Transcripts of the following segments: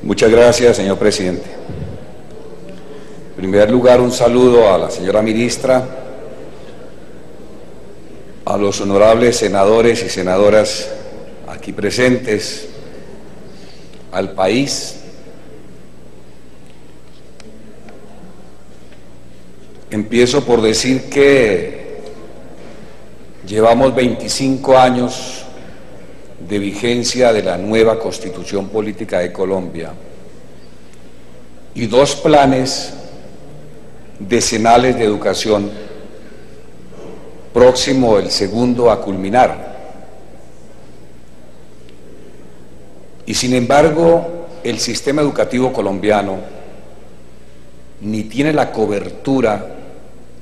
Muchas gracias, señor presidente. En primer lugar, un saludo a la señora ministra, a los honorables senadores y senadoras aquí presentes, al país. Empiezo por decir que llevamos 25 años de vigencia de la nueva Constitución Política de Colombia y 2 planes decenales de educación, próximo el segundo a culminar. Y sin embargo, el sistema educativo colombiano ni tiene la cobertura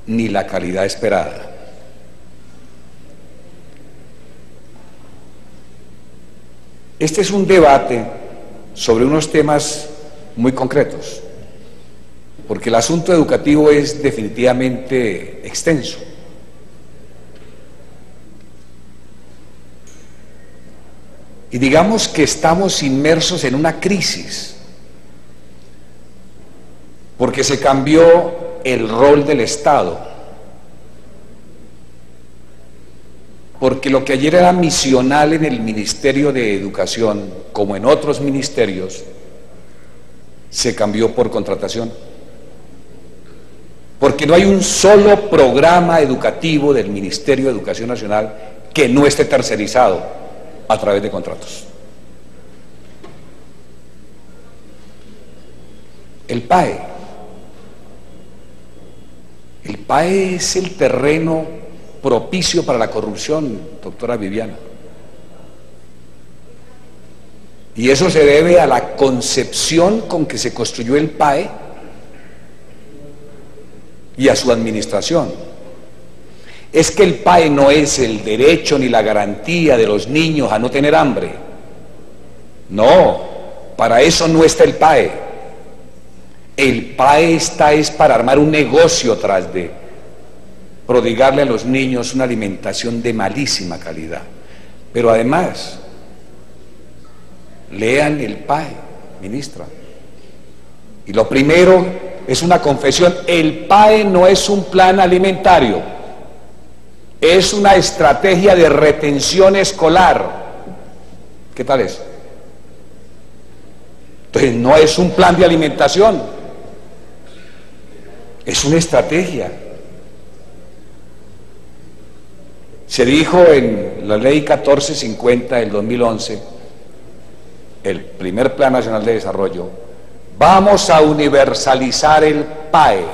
ni la calidad esperada. Este es un debate sobre unos temas muy concretos, porque el asunto educativo es definitivamente extenso. Y digamos que estamos inmersos en una crisis, porque se cambió el rol del Estado. Porque lo que ayer era misional en el Ministerio de Educación, como en otros ministerios, se cambió por contratación. Porque no hay un solo programa educativo del Ministerio de Educación Nacional que no esté tercerizado a través de contratos. El PAE es el terreno propicio para la corrupción, doctora Viviana. Y eso se debe a la concepción con que se construyó el PAE y a su administración. Es que el PAE no es el derecho ni la garantía de los niños a no tener hambre. No, para eso no está el PAE. El PAE es para armar un negocio tras de prodigarle a los niños una alimentación de malísima calidad. Pero además, lean el PAE, ministra. Y lo primero es una confesión: el PAE no es un plan alimentario, es una estrategia de retención escolar. ¿Qué tal es? Entonces no es un plan de alimentación, es una estrategia. Se dijo en la ley 1450 del 2011, el primer Plan Nacional de Desarrollo: vamos a universalizar el PAE.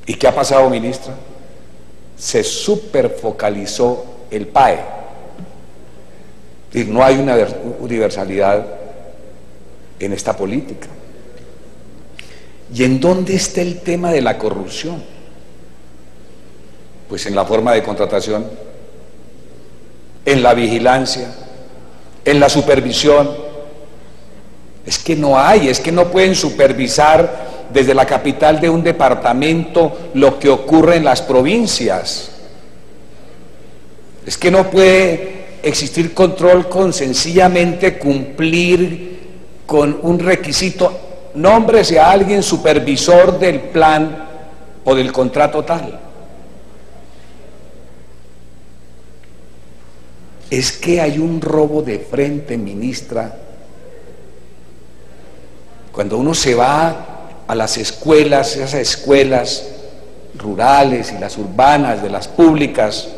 ¿Y qué ha pasado, ministra? Se superfocalizó el PAE. Es decir, no hay una universalidad en esta política. ¿Y en dónde está el tema de la corrupción? Pues en la forma de contratación, en la vigilancia, en la supervisión. Es que no pueden supervisar desde la capital de un departamento lo que ocurre en las provincias. Es que no puede existir control con sencillamente cumplir con un requisito: nómbrese a alguien supervisor del plan o del contrato tal. Es que hay un robo de frente, ministra. Cuando uno se va a las escuelas, esas escuelas rurales y las urbanas, de las públicas,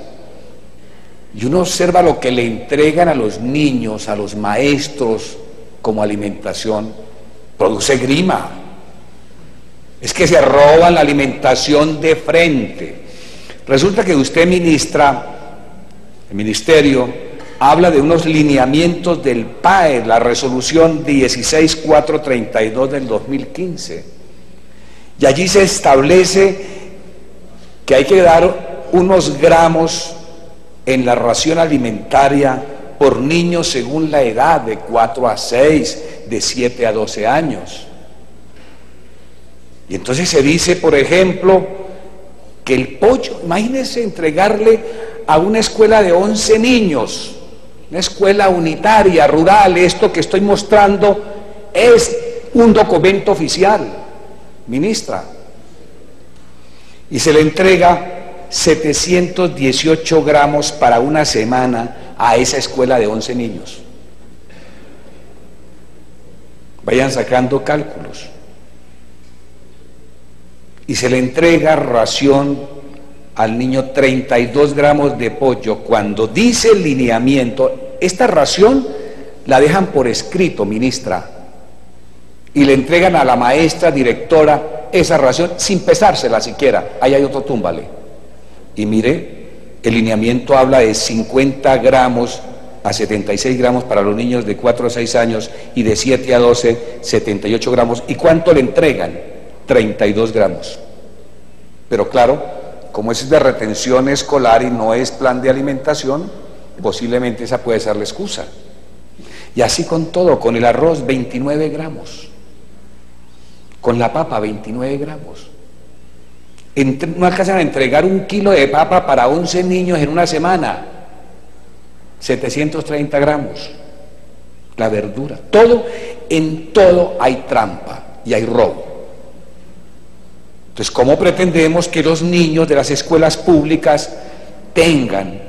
y uno observa lo que le entregan a los niños, a los maestros como alimentación, produce grima. Es que se roban la alimentación de frente. Resulta que usted, ministra, el ministerio habla de unos lineamientos del PAE, la resolución 16432 del 2015, y allí se establece que hay que dar unos gramos en la ración alimentaria por niños según la edad, de 4 a 6, de 7 a 12 años. Y entonces se dice, por ejemplo, que el pollo, imagínense entregarle a una escuela de 11 niños una escuela unitaria, rural. Esto que estoy mostrando es un documento oficial, ministra. Y se le entrega 718 gramos para una semana a esa escuela de 11 niños. Vayan sacando cálculos. Y se le entrega ración al niño 32 gramos de pollo, cuando dice el lineamiento, esta ración la dejan por escrito, ministra, y le entregan a la maestra directora esa ración sin pesársela siquiera. Ahí hay otro túmbale. Y mire, el lineamiento habla de 50 gramos a 76 gramos para los niños de 4 a 6 años y de 7 a 12, 78 gramos. ¿Y cuánto le entregan? 32 gramos. Pero claro, como es de retención escolar y no es plan de alimentación, posiblemente esa puede ser la excusa. Y así con todo, con el arroz 29 gramos, con la papa 29 gramos. No alcanzan a entregar 1 kilo de papa para 11 niños en una semana, 730 gramos. La verdura, todo, en todo hay trampa y hay robo. Entonces, ¿cómo pretendemos que los niños de las escuelas públicas tengan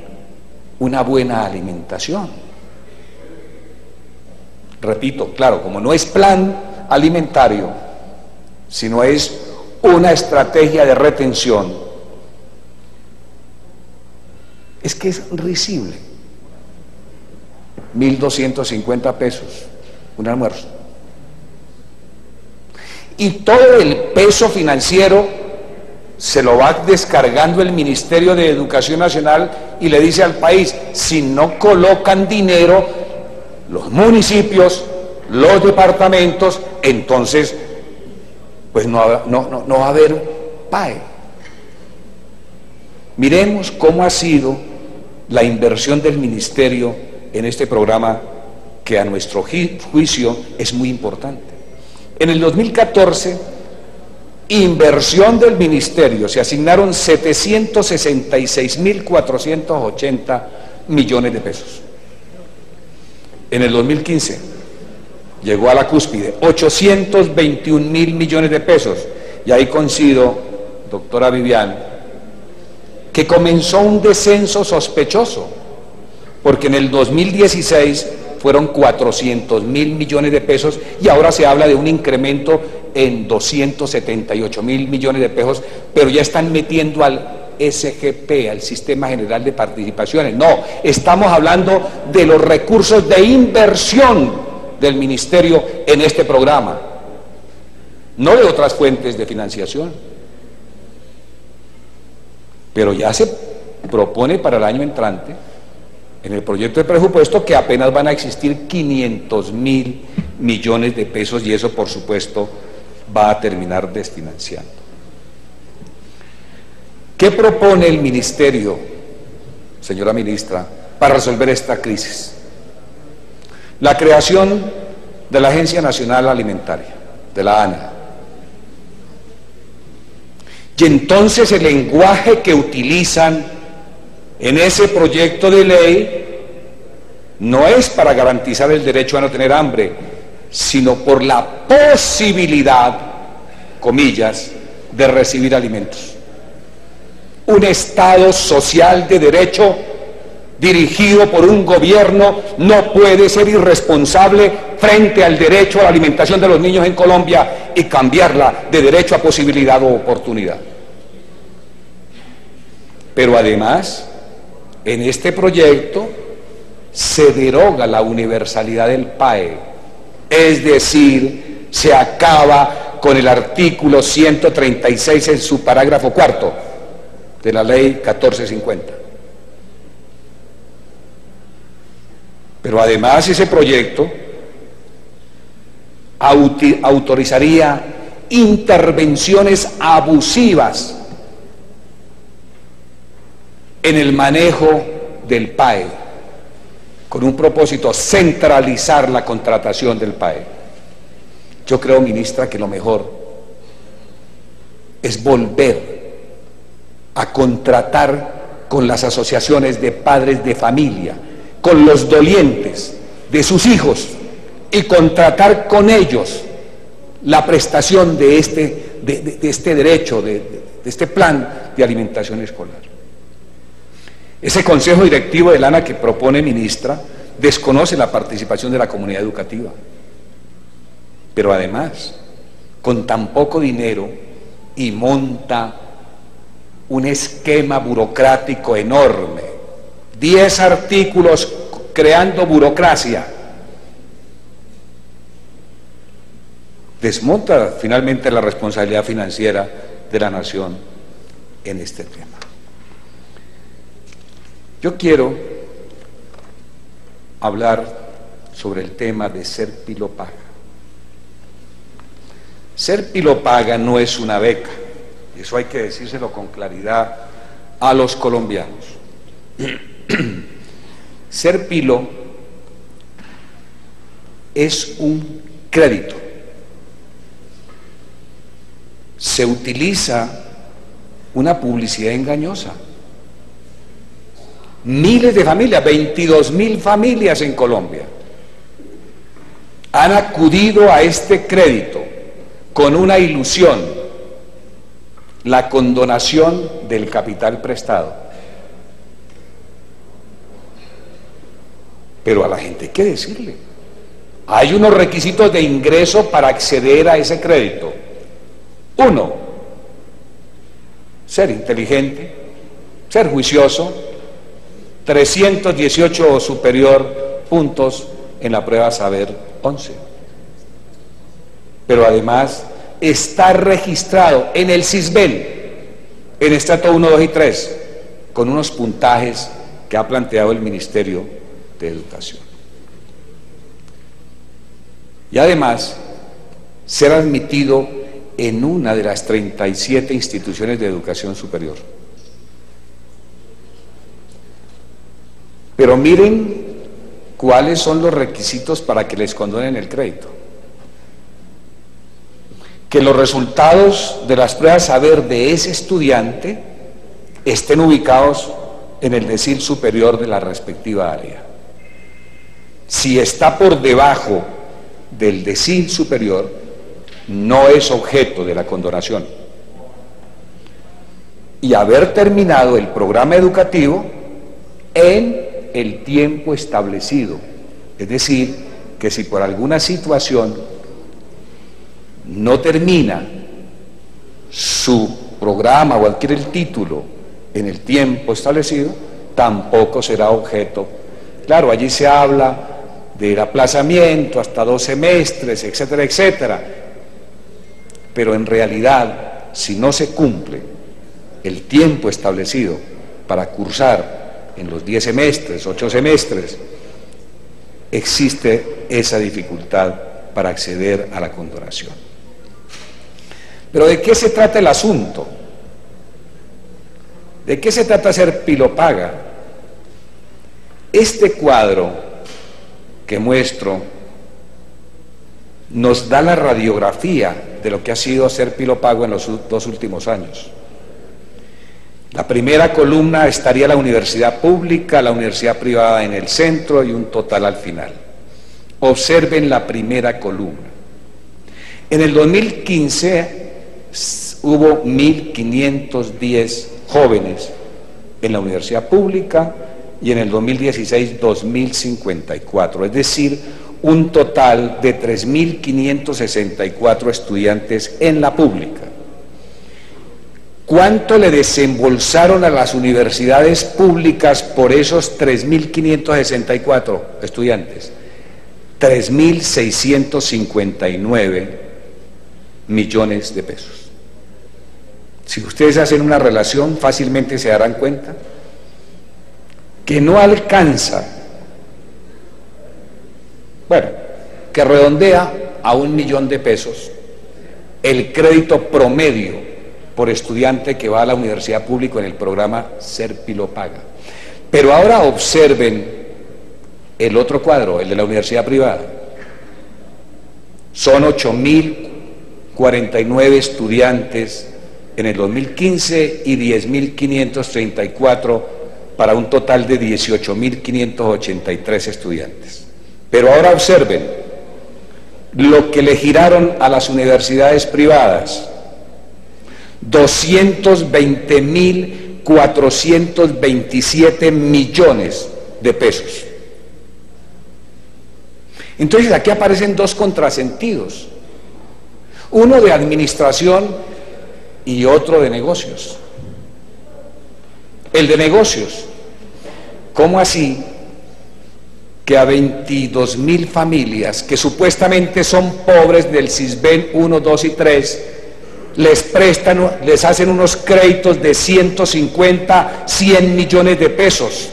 una buena alimentación? Repito, claro, como no es plan alimentario, sino es una estrategia de retención, es que es risible. 1.250 pesos un almuerzo. Y todo el peso financiero se lo va descargando el Ministerio de Educación Nacional y le dice al país: si no colocan dinero los municipios, los departamentos, entonces pues no va a haber PAE. Miremos cómo ha sido la inversión del ministerio en este programa, que a nuestro juicio es muy importante. En el 2014, inversión del ministerio, se asignaron 766.480 millones de pesos. En el 2015 llegó a la cúspide, 821.000 millones de pesos. Y ahí coincido, doctora Vivian, que comenzó un descenso sospechoso, porque en el 2016 fueron 400.000 millones de pesos y ahora se habla de un incremento en 278.000 millones de pesos, pero ya están metiendo al SGP, al Sistema General de Participaciones. No, estamos hablando de los recursos de inversión del ministerio en este programa, no de otras fuentes de financiación. Pero ya se propone para el año entrante, en el proyecto de presupuesto, que apenas van a existir 500.000 millones de pesos, y eso por supuesto va a terminar desfinanciando. ¿Qué propone el ministerio, señora ministra, para resolver esta crisis? La creación de la Agencia Nacional Alimentaria, de la ANA. Y entonces el lenguaje que utilizan en ese proyecto de ley no es para garantizar el derecho a no tener hambre, sino por la posibilidad, comillas, de recibir alimentos. Un Estado social de derecho dirigido por un gobierno no puede ser irresponsable frente al derecho a la alimentación de los niños en Colombia y cambiarla de derecho a posibilidad o oportunidad. Pero además, en este proyecto se deroga la universalidad del PAE, es decir, se acaba con el artículo 136 en su parágrafo cuarto de la ley 1450. Pero además ese proyecto autorizaría intervenciones abusivas en el manejo del PAE, con un propósito: centralizar la contratación del PAE. Yo creo, ministra, que lo mejor es volver a contratar con las asociaciones de padres de familia, con los dolientes de sus hijos y contratar con ellos la prestación de este derecho, de este plan de alimentación escolar. Ese consejo directivo del ANA que propone ministra desconoce la participación de la comunidad educativa, pero además, con tan poco dinero, y monta un esquema burocrático enorme, 10 artículos creando burocracia, desmonta finalmente la responsabilidad financiera de la nación en este tema. Yo quiero hablar sobre el tema de ser pilopaga. Ser pilopaga no es una beca, y eso hay que decírselo con claridad a los colombianos. Ser pilo es un crédito. Se utiliza una publicidad engañosa. Miles de familias, 22.000 familias en Colombia, han acudido a este crédito con una ilusión: la condonación del capital prestado. Pero a la gente hay que decirle, hay unos requisitos de ingreso para acceder a ese crédito. 1, ser inteligente, ser juicioso, 318 o superior puntos en la prueba Saber 11. Pero además está registrado en el CISBEN, en estrato 1, 2 y 3, con unos puntajes que ha planteado el Ministerio de Educación. Y además, ser admitido en una de las 37 instituciones de educación superior. Pero miren cuáles son los requisitos para que les condonen el crédito. Que los resultados de las pruebas Saber de ese estudiante estén ubicados en el decil superior de la respectiva área. Si está por debajo del decil superior, no es objeto de la condonación. Y haber terminado el programa educativo en el tiempo establecido. Es decir, que si por alguna situación no termina su programa o adquiere el título en el tiempo establecido, tampoco será objeto. Claro, allí se habla del aplazamiento hasta 2 semestres, etcétera, etcétera. Pero en realidad, si no se cumple el tiempo establecido para cursar en los 10 semestres, 8 semestres, existe esa dificultad para acceder a la condonación. Pero ¿de qué se trata el asunto? ¿De qué se trata ser pilopaga? Este cuadro que muestro nos da la radiografía de lo que ha sido ser pilopago en los 2 últimos años. La primera columna estaría la universidad pública, la universidad privada en el centro y un total al final. Observen la primera columna. En el 2015 hubo 1.510 jóvenes en la universidad pública y en el 2016 2.054, es decir, un total de 3.564 estudiantes en la pública. ¿Cuánto le desembolsaron a las universidades públicas por esos 3.564 estudiantes? 3.659 millones de pesos. Si ustedes hacen una relación, fácilmente se darán cuenta que no alcanza, bueno, que redondea a 1 millón de pesos el crédito promedio por estudiante que va a la universidad pública en el programa Ser Pilopaga. Pero ahora observen el otro cuadro, el de la universidad privada. Son 8.049 estudiantes en el 2015 y 10.534 para un total de 18.583 estudiantes. Pero ahora observen lo que le giraron a las universidades privadas: 220.427 millones de pesos. Entonces aquí aparecen dos contrasentidos, uno de administración y otro de negocios. El de negocios: ¿cómo así que a 22.000 familias que supuestamente son pobres del Sisbén 1, 2 y 3 les prestan, les hacen unos créditos de 150, 100 millones de pesos?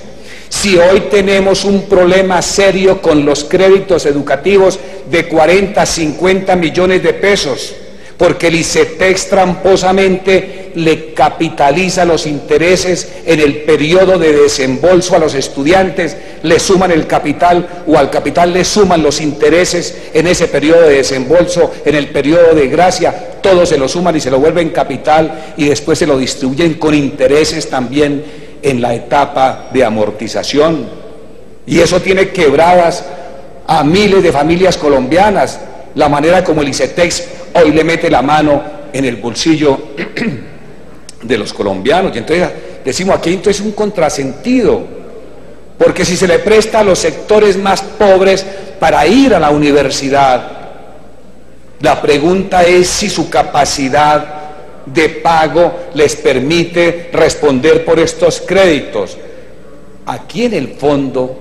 Si hoy tenemos un problema serio con los créditos educativos de 40, 50 millones de pesos, porque el ICETEX tramposamente le capitaliza los intereses en el periodo de desembolso a los estudiantes, le suman el capital, o al capital le suman los intereses en ese periodo de desembolso, en el periodo de gracia, todo se lo suman y se lo vuelven capital, y después se lo distribuyen con intereses también en la etapa de amortización, y eso tiene quebradas a miles de familias colombianas, la manera como el ICETEX hoy le mete la mano en el bolsillo de los colombianos. Y entonces decimos aquí, entonces es un contrasentido, porque si se le presta a los sectores más pobres para ir a la universidad, la pregunta es si su capacidad de pago les permite responder por estos créditos. Aquí en el fondo,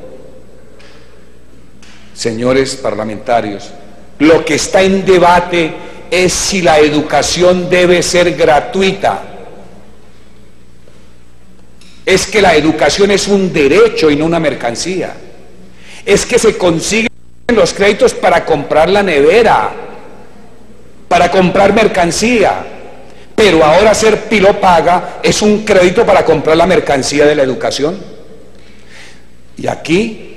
señores parlamentarios, lo que está en debate es si la educación debe ser gratuita. Es que la educación es un derecho y no una mercancía. Es que se consiguen los créditos para comprar la nevera, para comprar mercancía, pero ahora ser pilopaga es un crédito para comprar la mercancía de la educación. Y aquí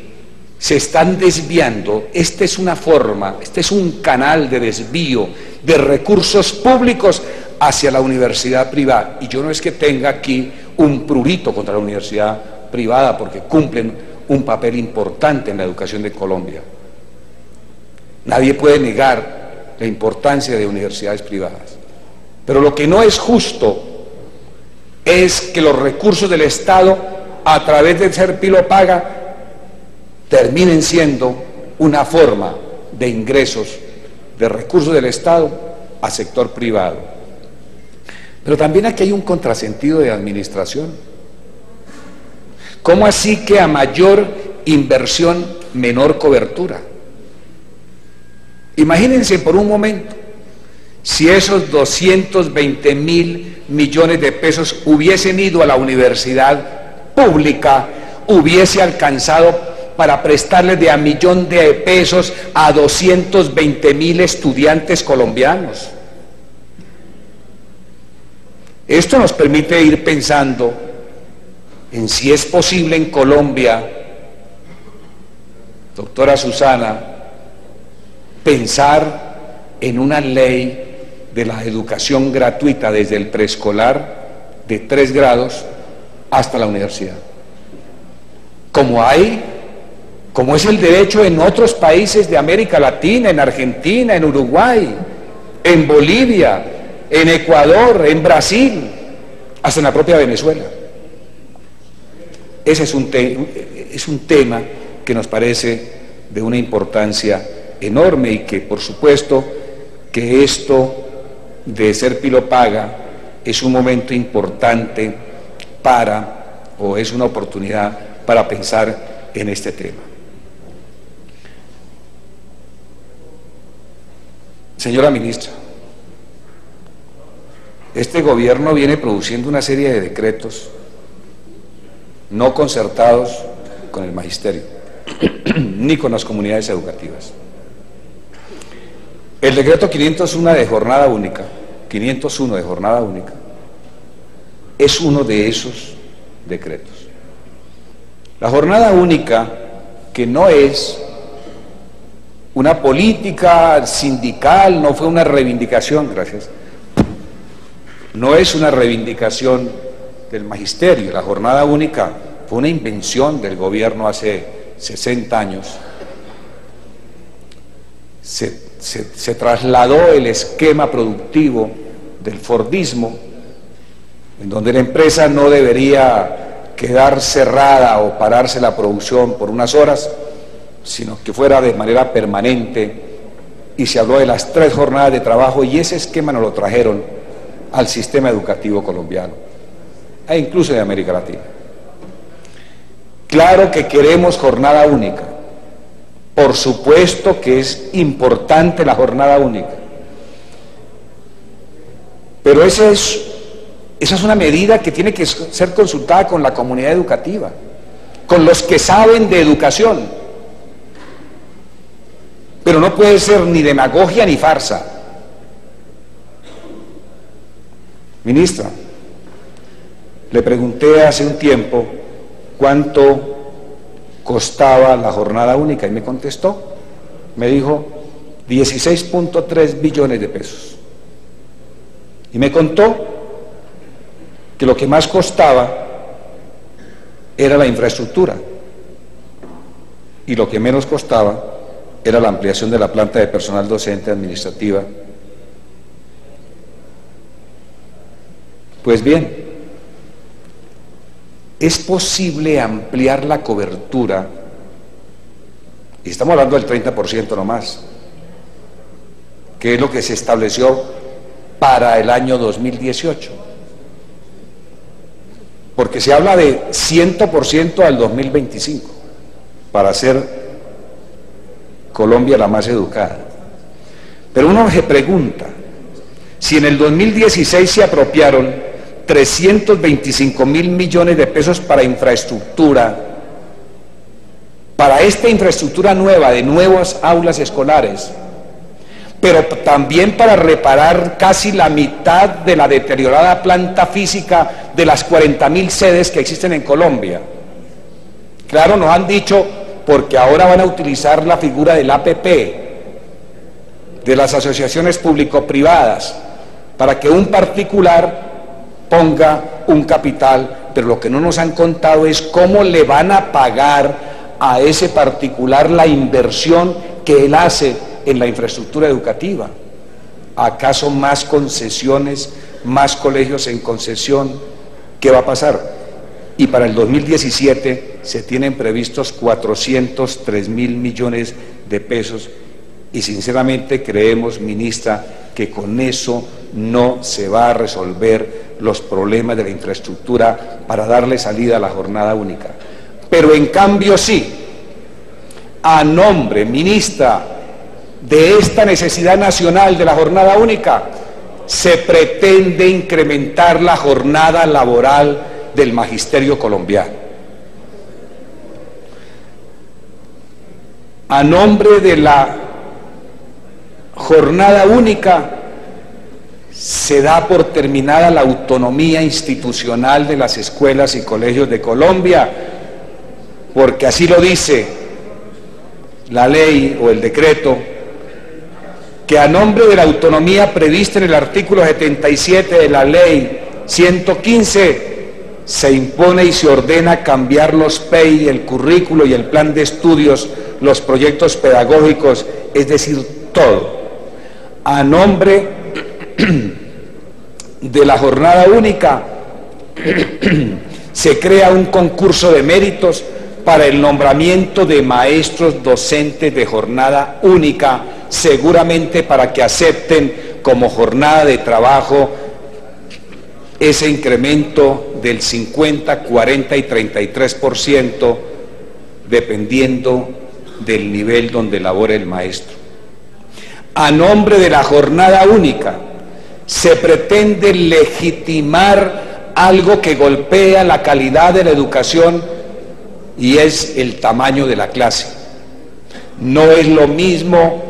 se están desviando. Esta es una forma, este es un canal de desvío de recursos públicos hacia la universidad privada. Y yo no es que tenga aquí un prurito contra la universidad privada, porque cumplen un papel importante en la educación de Colombia. Nadie puede negar la importancia de universidades privadas. Pero lo que no es justo es que los recursos del Estado, a través de ser pilopaga, terminen siendo una forma de ingresos de recursos del Estado al sector privado. Pero también aquí hay un contrasentido de administración. ¿Cómo así que a mayor inversión, menor cobertura? Imagínense por un momento, si esos 220.000 millones de pesos hubiesen ido a la universidad pública, hubiese alcanzado para prestarles de a 1.000.000 de pesos a 220.000 estudiantes colombianos. Esto nos permite ir pensando en si es posible en Colombia, doctora Susana, pensar en una ley de la educación gratuita desde el preescolar de 3 grados hasta la universidad, como es el derecho en otros países de América Latina, en Argentina, en Uruguay, en Bolivia, en Ecuador, en Brasil, hasta en la propia Venezuela. Ese es un tema que nos parece de una importancia enorme, y que por supuesto que esto de ser pilopaga es un momento importante o es una oportunidad para pensar en este tema. Señora ministra, este gobierno viene produciendo una serie de decretos no concertados con el magisterio ni con las comunidades educativas. El decreto 501 de jornada única, es uno de esos decretos. La jornada única, que no es una política sindical, no fue una reivindicación, gracias, no es una reivindicación del magisterio. La jornada única fue una invención del gobierno hace 60 años, se trasladó el esquema productivo del Fordismo, en donde la empresa no debería quedar cerrada o pararse la producción por unas horas, sino que fuera de manera permanente, y se habló de las 3 jornadas de trabajo, y ese esquema nos lo trajeron al sistema educativo colombiano, e incluso de América Latina. Claro que queremos jornada única, por supuesto que es importante la jornada única, pero esa es una medida que tiene que ser consultada con la comunidad educativa, con los que saben de educación, pero no puede ser ni demagogia ni farsa. Ministra, le pregunté hace un tiempo cuánto costaba la jornada única y me contestó, me dijo 16.3 billones de pesos, y me contó que lo que más costaba era la infraestructura y lo que menos costaba era la ampliación de la planta de personal docente administrativa. Pues bien, es posible ampliar la cobertura, y estamos hablando del 30% nomás, que es lo que se estableció para el año 2018, porque se habla de 100% al 2025, para hacer Colombia la más educada. Pero uno se pregunta, si en el 2016 se apropiaron 325.000 millones de pesos para infraestructura, para esta infraestructura nueva, de nuevas aulas escolares, pero también para reparar casi la mitad de la deteriorada planta física de las 40.000 sedes que existen en Colombia. Claro, nos han dicho, porque ahora van a utilizar la figura del APP, de las asociaciones público-privadas, para que un particular ponga un capital, pero lo que no nos han contado es cómo le van a pagar a ese particular la inversión que él hace en la infraestructura educativa. ¿Acaso más concesiones, más colegios en concesión? ¿Qué va a pasar? Y para el 2017 se tienen previstos 403.000 millones de pesos, y sinceramente creemos, ministra, que con eso no se va a resolver los problemas de la infraestructura para darle salida a la jornada única. Pero en cambio sí, a nombre, ministra, de esta necesidad nacional de la jornada única, se pretende incrementar la jornada laboral del magisterio colombiano. A nombre de la jornada única, se da por terminada la autonomía institucional de las escuelas y colegios de Colombia, porque así lo dice la ley o el decreto, que a nombre de la autonomía prevista en el artículo 77 de la ley 115, se impone y se ordena cambiar los PEI, el currículo y el plan de estudios, los proyectos pedagógicos, es decir, todo. A nombre de la jornada única, se crea un concurso de méritos para el nombramiento de maestros docentes de jornada única, seguramente para que acepten como jornada de trabajo ese incremento del 50, 40 y 33%, dependiendo del nivel donde labore el maestro. A nombre de la jornada única, se pretende legitimar algo que golpea la calidad de la educación, y es el tamaño de la clase. No es lo mismo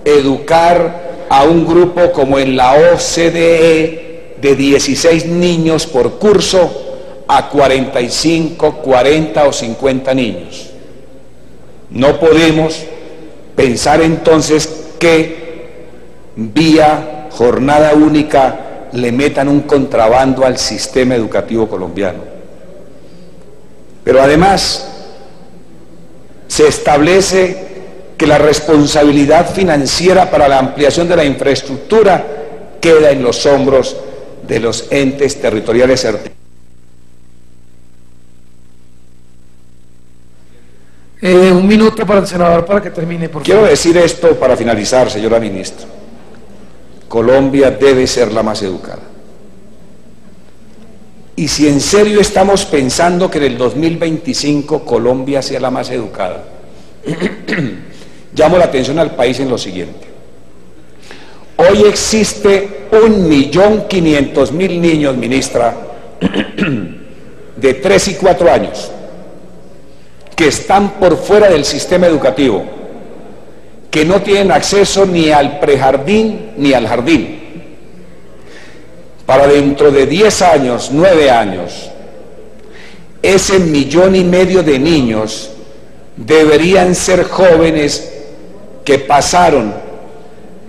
educar a un grupo como en la OCDE de 16 niños por curso a 45, 40 o 50 niños. No podemos pensar entonces que vía jornada única le metan un contrabando al sistema educativo colombiano. Pero además se establece que la responsabilidad financiera para la ampliación de la infraestructura queda en los hombros de los entes territoriales cercanos. Un minuto para el senador para que termine, por favor. Quiero decir esto para finalizar, señora ministra. Colombia debe ser la más educada. Y si en serio estamos pensando que en el 2025 Colombia sea la más educada, llamo la atención al país en lo siguiente. Hoy existe 1.500.000 niños, ministra, de 3 y 4 años, que están por fuera del sistema educativo, que no tienen acceso ni al prejardín ni al jardín. Para dentro de 10 años, 9 años, ese 1,5 millones de niños deberían ser jóvenes que pasaron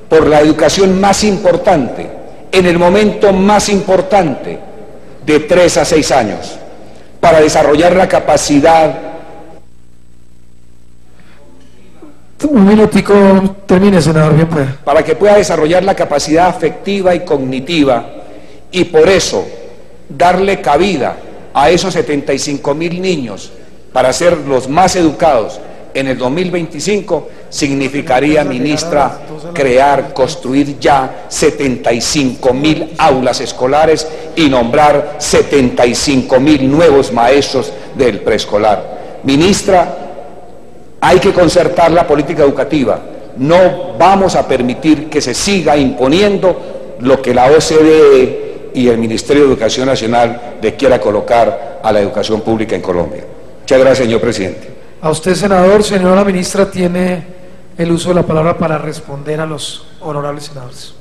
por la educación más importante, en el momento más importante, de 3 a 6 años, para desarrollar la capacidad. Un minutico, termine, senador, bien pueda. Para que pueda desarrollar la capacidad afectiva y cognitiva, y por eso darle cabida a esos 75.000 niños para ser los más educados en el 2025, significaría, ministra, crear, construir ya 75.000 aulas escolares y nombrar 75.000 nuevos maestros del preescolar. Ministra, hay que concertar la política educativa. No vamos a permitir que se siga imponiendo lo que la OCDE y el Ministerio de Educación Nacional le quiera colocar a la educación pública en Colombia. Muchas gracias, señor presidente. A usted, senador. Señora ministra, tiene el uso de la palabra para responder a los honorables senadores.